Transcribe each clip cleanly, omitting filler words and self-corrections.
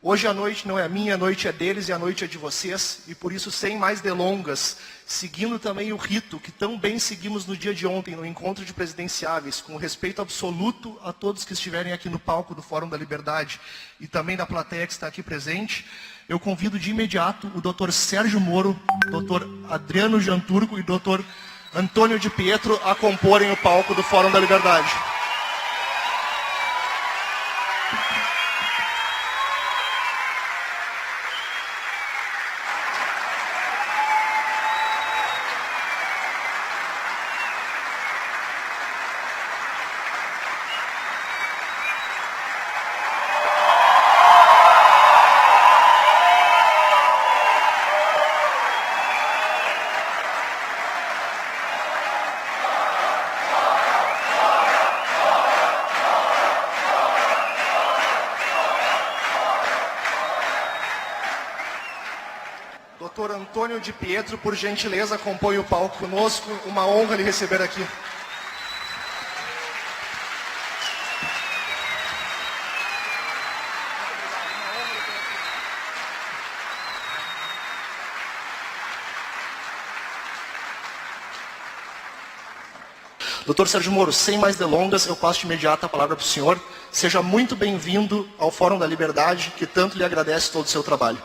Hoje a noite não é minha, a noite é deles e a noite é de vocês. E por isso, sem mais delongas, seguindo também o rito que tão bem seguimos no dia de ontem, no encontro de presidenciáveis, com respeito absoluto a todos que estiverem aqui no palco do Fórum da Liberdade e também da plateia que está aqui presente, eu convido de imediato o Dr. Sérgio Moro, Dr. Adriano Janturco e Dr. Antônio de Pietro a comporem o palco do Fórum da Liberdade. Dr. Antônio de Pietro, por gentileza, compõe o palco conosco. Uma honra lhe receber aqui. Dr. Sérgio Moro, sem mais delongas, eu passo de imediato a palavra para o senhor. Seja muito bem-vindo ao Fórum da Liberdade, que tanto lhe agradece todo o seu trabalho.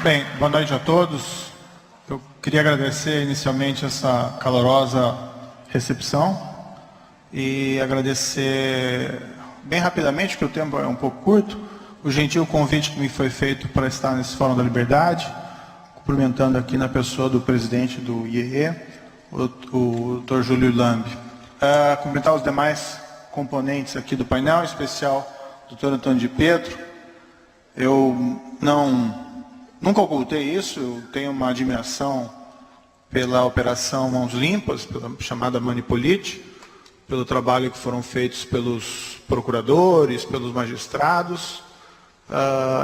Bem, boa noite a todos. Eu queria agradecer inicialmente essa calorosa recepção e agradecer bem rapidamente, porque o tempo é um pouco curto, o gentil convite que me foi feito para estar nesse Fórum da Liberdade, cumprimentando aqui na pessoa do presidente do IEE, o Dr. Júlio Lambi. Cumprimentar os demais componentes aqui do painel, em especial o Dr. Antônio de Pietro. Eu nunca ocultei isso, eu tenho uma admiração pela Operação Mãos Limpas, pela chamada Manipolite, pelo trabalho que foram feitos pelos procuradores, pelos magistrados,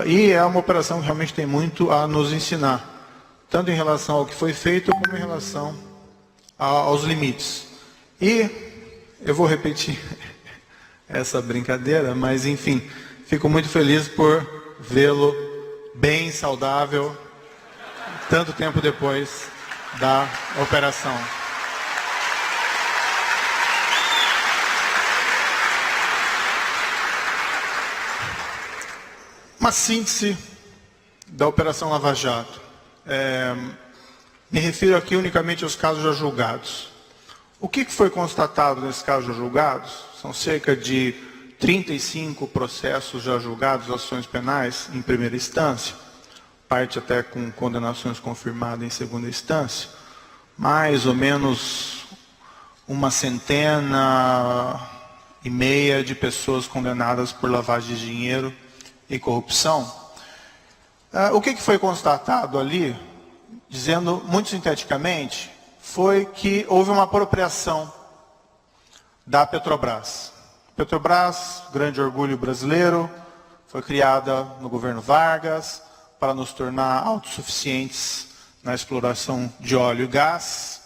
e é uma operação que realmente tem muito a nos ensinar, tanto em relação ao que foi feito, como em relação aos limites. E eu vou repetir essa brincadeira, mas enfim, fico muito feliz por vê-lo bem saudável, tanto tempo depois da operação. Uma síntese da Operação Lava Jato. Me refiro aqui unicamente aos casos já julgados. O que foi constatado nesses casos já julgados? São cerca de 35 processos já julgados, ações penais em primeira instância, parte até com condenações confirmadas em segunda instância, mais ou menos 150 de pessoas condenadas por lavagem de dinheiro e corrupção. O que foi constatado ali, dizendo muito sinteticamente, foi que houve uma apropriação da Petrobras. Petrobras, grande orgulho brasileiro, foi criada no governo Vargas para nos tornar autossuficientes na exploração de óleo e gás.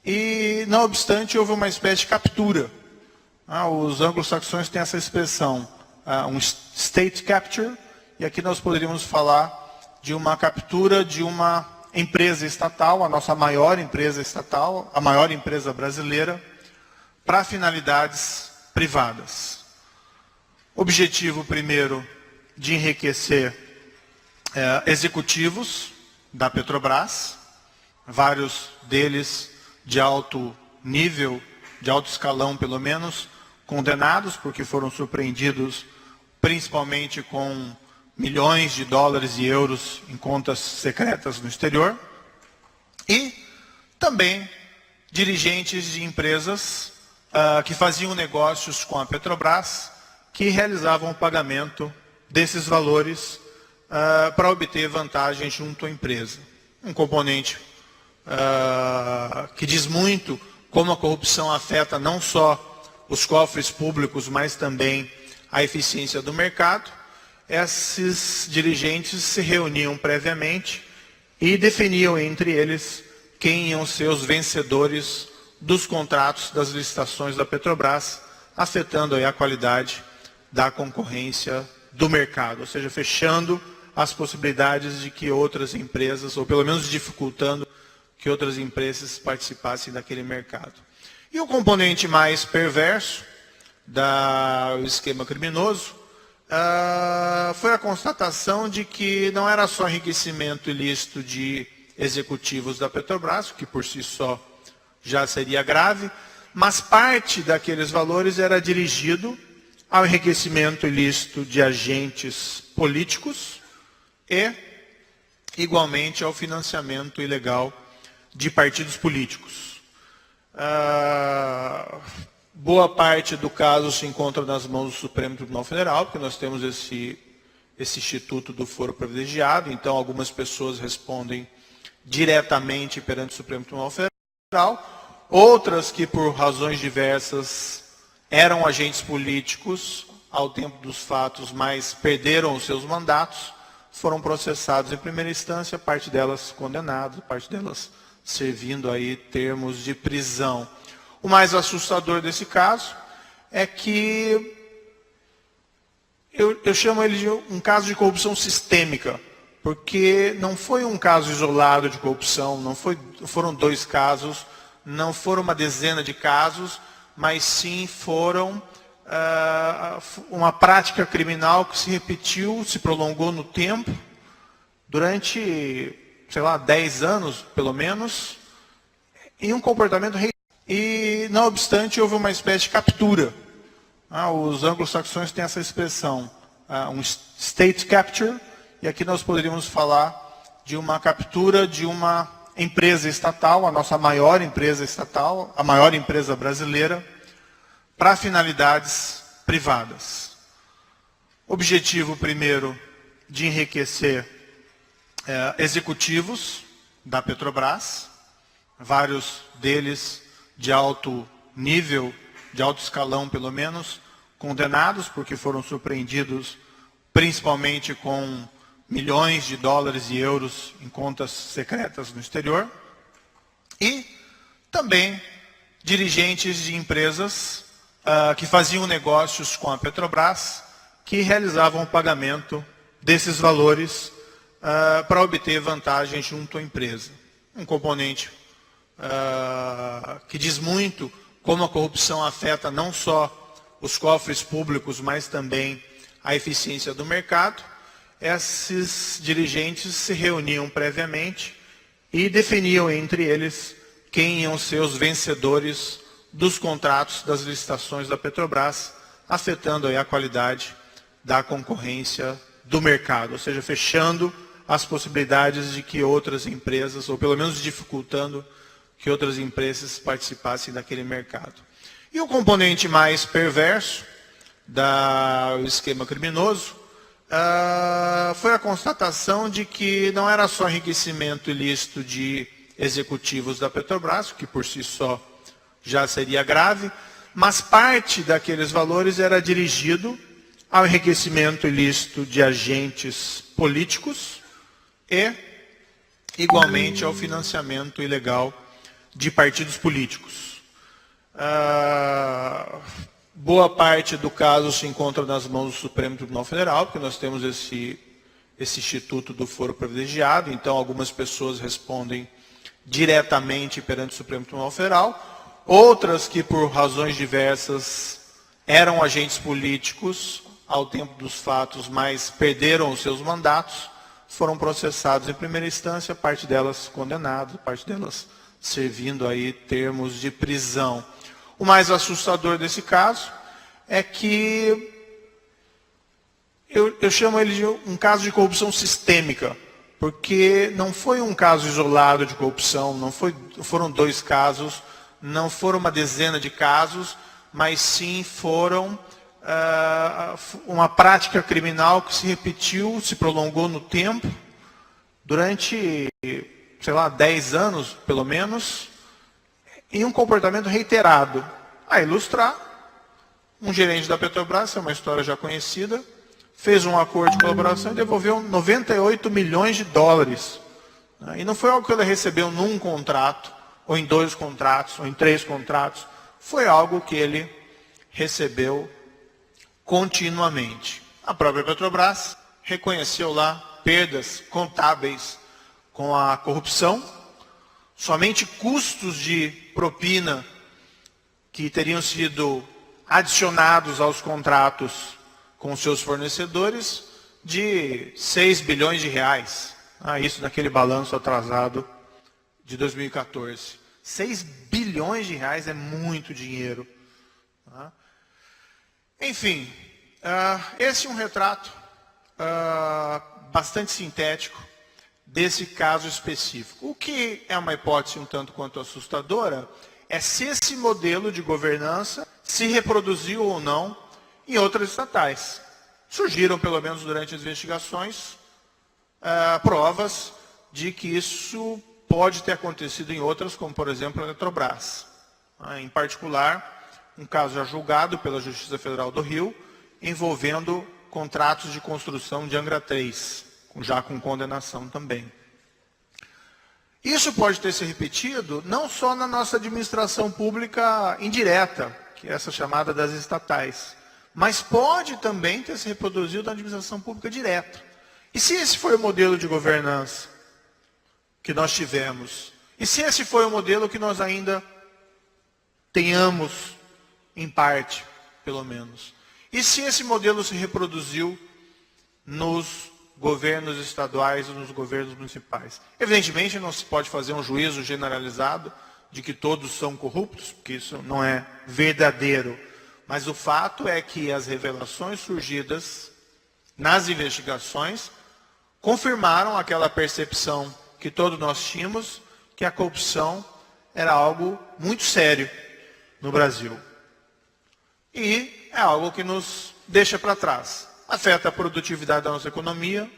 E, não obstante, houve uma espécie de captura. Os anglo-saxões têm essa expressão, um state capture, e aqui nós poderíamos falar de uma captura de uma empresa estatal, a nossa maior empresa estatal, a maior empresa brasileira, para finalidades privadas. Objetivo primeiro de enriquecer executivos da Petrobras, vários deles de alto nível, de alto escalão pelo menos, condenados porque foram surpreendidos principalmente com milhões de dólares e euros em contas secretas no exterior, e também dirigentes de empresas que faziam negócios com a Petrobras, que realizavam o pagamento desses valores para obter vantagem junto à empresa. Um componente que diz muito como a corrupção afeta não só os cofres públicos, mas também a eficiência do mercado. Esses dirigentes se reuniam previamente e definiam entre eles quem iam ser os vencedores dos contratos das licitações da Petrobras, afetando aí a qualidade da concorrência do mercado, ou seja, fechando as possibilidades de que outras empresas, ou pelo menos dificultando que outras empresas participassem daquele mercado. E o componente mais perverso do esquema criminoso foi a constatação de que não era só enriquecimento ilícito de executivos da Petrobras, que por si só já seria grave, mas parte daqueles valores era dirigido ao enriquecimento ilícito de agentes políticos e, igualmente, ao financiamento ilegal de partidos políticos. Boa parte do caso se encontra nas mãos do Supremo Tribunal Federal, porque nós temos esse instituto do foro privilegiado, então algumas pessoas respondem diretamente perante o Supremo Tribunal Federal, outras que por razões diversas eram agentes políticos ao tempo dos fatos, mas perderam os seus mandatos, foram processados em primeira instância, parte delas condenadas, parte delas servindo aí termos de prisão. O mais assustador desse caso é que eu chamo ele de um caso de corrupção sistêmica, porque não foi um caso isolado de corrupção, foram 2 casos, não foram uma dezena de casos, mas sim foram uma prática criminal que se repetiu, se prolongou no tempo, durante, 10 anos, pelo menos, e um comportamento e, não obstante, houve uma espécie de captura. Os anglo-saxões têm essa expressão, um state capture, e aqui nós poderíamos falar de uma captura de uma empresa estatal, a nossa maior empresa estatal, a maior empresa brasileira, para finalidades privadas. Objetivo, primeiro, de enriquecer executivos da Petrobras, vários deles de alto nível, de alto escalão pelo menos, condenados porque foram surpreendidos principalmente com milhões de dólares e euros em contas secretas no exterior, e também dirigentes de empresas que faziam negócios com a Petrobras, que realizavam o pagamento desses valores para obter vantagem junto à empresa. Um componente que diz muito como a corrupção afeta não só os cofres públicos, mas também a eficiência do mercado. Esses dirigentes se reuniam previamente e definiam entre eles quem iam ser os vencedores dos contratos das licitações da Petrobras, afetando aí a qualidade da concorrência do mercado, ou seja, fechando as possibilidades de que outras empresas, ou pelo menos dificultando que outras empresas participassem daquele mercado. E o componente mais perverso do esquema criminoso foi a constatação de que não era só enriquecimento ilícito de executivos da Petrobras, que por si só já seria grave, mas parte daqueles valores era dirigido ao enriquecimento ilícito de agentes políticos e, igualmente, ao financiamento ilegal de partidos políticos. Boa parte do caso se encontra nas mãos do Supremo Tribunal Federal, porque nós temos esse instituto do foro privilegiado, então algumas pessoas respondem diretamente perante o Supremo Tribunal Federal, outras que por razões diversas eram agentes políticos ao tempo dos fatos, mas perderam os seus mandatos, foram processados em primeira instância, parte delas condenadas, parte delas servindo aí termos de prisão. O mais assustador desse caso é que eu chamo ele de um caso de corrupção sistêmica, porque não foi um caso isolado de corrupção, foram 2 casos, não foram uma dezena de casos, mas sim foram uma prática criminal que se repetiu, se prolongou no tempo, durante, 10 anos, pelo menos, em um comportamento reiterado. A ilustrar, um gerente da Petrobras, é uma história já conhecida, fez um acordo de colaboração e devolveu 98 milhões de dólares. E não foi algo que ele recebeu num contrato, ou em 2 contratos, ou em 3 contratos. Foi algo que ele recebeu continuamente. A própria Petrobras reconheceu lá perdas contábeis com a corrupção, somente custos de propina que teriam sido adicionados aos contratos com seus fornecedores de 6 bilhões de reais. Isso naquele balanço atrasado de 2014. 6 bilhões de reais é muito dinheiro. Enfim, esse é um retrato bastante sintético desse caso específico. O que é uma hipótese um tanto quanto assustadora é se esse modelo de governança se reproduziu ou não em outras estatais. Surgiram, pelo menos durante as investigações, provas de que isso pode ter acontecido em outras, como por exemplo a Eletrobras. Em particular, um caso já julgado pela Justiça Federal do Rio, envolvendo contratos de construção de Angra 3, já com condenação também. Isso pode ter se repetido não só na nossa administração pública indireta, que é essa chamada das estatais, mas pode também ter se reproduzido na administração pública direta. E se esse foi o modelo de governança que nós tivemos, e se esse foi o modelo que nós ainda tenhamos, em parte, pelo menos, e se esse modelo se reproduziu nos governos estaduais ou nos governos municipais? Evidentemente, não se pode fazer um juízo generalizado de que todos são corruptos, porque isso não é verdadeiro. Mas o fato é que as revelações surgidas nas investigações confirmaram aquela percepção que todos nós tínhamos, que a corrupção era algo muito sério no Brasil. E é algo que nos deixa para trás. Afeta a produtividade da nossa economia,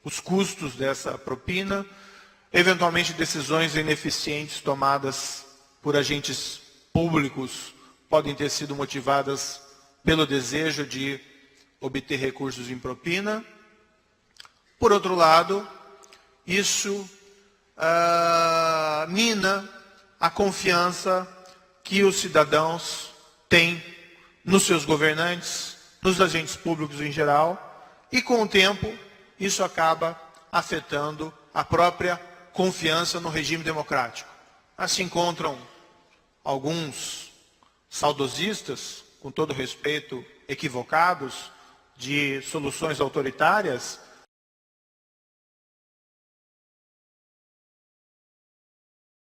os custos dessa propina, eventualmente decisões ineficientes tomadas por agentes públicos podem ter sido motivadas pelo desejo de obter recursos em propina. Por outro lado, isso mina a confiança que os cidadãos têm nos seus governantes, nos agentes públicos em geral, e com o tempo isso acaba afetando a própria confiança no regime democrático. Se encontram alguns saudosistas, com todo respeito, equivocados, de soluções autoritárias,